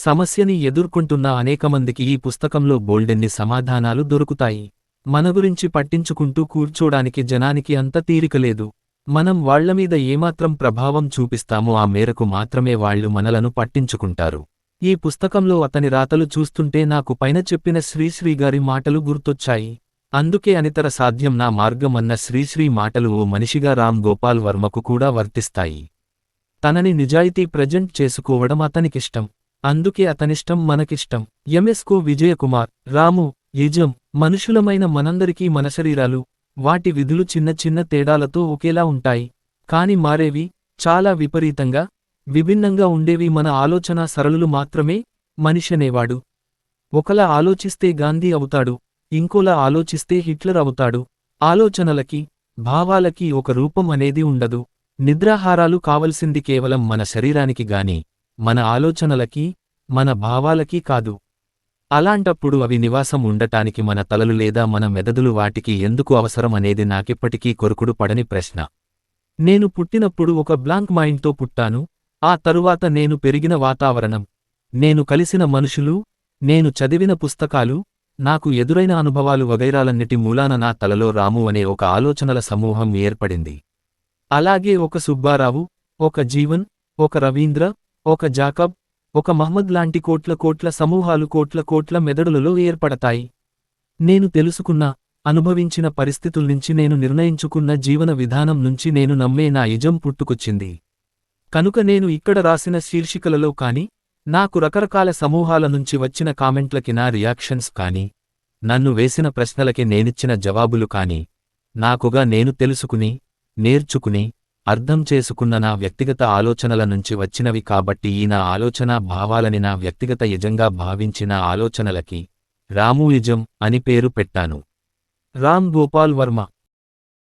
సమస్యని ఎదుర్కొంటున్న అనేకమందికి ఈ పుస్తకంలో బోల్డెన్ని సమాధానాలు దొరుకుతాయి. మన గురించి పట్టించుకుంటూ కూర్చోడానికి జనానికి అంత తీరికలేదు. మనం వాళ్లమీద ఏమాత్రం ప్రభావం చూపిస్తామో ఆ మేరకు మాత్రమే వాళ్లు మనలను పట్టించుకుంటారు. ఈ పుస్తకంలో అతని రాతలు చూస్తుంటే నాకు పైన చెప్పిన శ్రీశ్రీగారి మాటలు గుర్తొచ్చాయి. అందుకే అనితర సాధ్యం నా మార్గం అన్న శ్రీశ్రీ మాటలు ఓ మనిషిగా రామ్ గోపాల్ వర్మకు కూడా వర్తిస్తాయి. తనని నిజాయితీ ప్రజెంట్ చేసుకోవడం అతనికిష్టం. అందుకే అతనిష్టం మనకిష్టం. ఎంఎస్కో విజయకుమార్. రాము, యజం. మనుషులమైన మనందరికీ మన శరీరాలు, వాటి విధులు చిన్న చిన్న తేడాలతో ఒకేలా ఉంటాయి. కాని మారేవి, చాలా విపరీతంగా, విభిన్నంగా ఉండేవి మన ఆలోచనా సరళులు మాత్రమే. మనిషనేవాడు ఒకలా ఆలోచిస్తే గాంధీ అవుతాడు, ఇంకోలా ఆలోచిస్తే హిట్లర్ అవుతాడు. ఆలోచనలకి, భావాలకి ఒక రూపం అనేది ఉండదు. నిద్రాహారాలు కావలసింది కేవలం మన శరీరానికి గాని, మన ఆలోచనలకి, మన భావాలకి కాదు. అలాంటప్పుడు అవి నివాసం ఉండటానికి మన తలలు లేదా మన మెదడులు వాటికి ఎందుకు అవసరం అనేది నాకిప్పటికీ కొరుకుడు పడని ప్రశ్న. నేను పుట్టినప్పుడు ఒక బ్లాంక్ మైండ్తో పుట్టాను. ఆ తరువాత నేను పెరిగిన వాతావరణం, నేను కలిసిన మనుషులు, నేను చదివిన పుస్తకాలు, నాకు ఎదురైన అనుభవాలు వగైరాలన్నిటి మూలాన నా తలలో రాము అనే ఒక ఆలోచనల సమూహం ఏర్పడింది. అలాగే ఒక సుబ్బారావు, ఒక జీవన్, ఒక రవీంద్ర, ఒక జాకబ్, ఒక మహ్మద్ లాంటి కోట్ల సమూహాలు కోట్ల మెదడులలో ఏర్పడతాయి. నేను తెలుసుకున్న, అనుభవించిన పరిస్థితుల్నించి నేను నిర్ణయించుకున్న జీవన విధానం నుంచి నేను నమ్మే నా యజం పుట్టుకొచ్చింది. కనుక నేను ఇక్కడ రాసిన శీర్షికలలో కాని, నాకు రకరకాల సమూహాల నుంచి వచ్చిన కామెంట్లకి నా రియాక్షన్స్ కాని, నన్ను వేసిన ప్రశ్నలకి నేనిచ్చిన జవాబులు కాని, నాకుగా నేను తెలుసుకుని, నేర్చుకుని, అర్థం చేసుకున్న నా వ్యక్తిగత ఆలోచనల నుంచి వచ్చినవి కాబట్టి ఈ నా ఆలోచనా భావాలని నా వ్యక్తిగత యజంగా భావించిన ఆలోచనలకి రాము యజం అని పేరు పెట్టాను. రామ్ గోపాల్ వర్మ.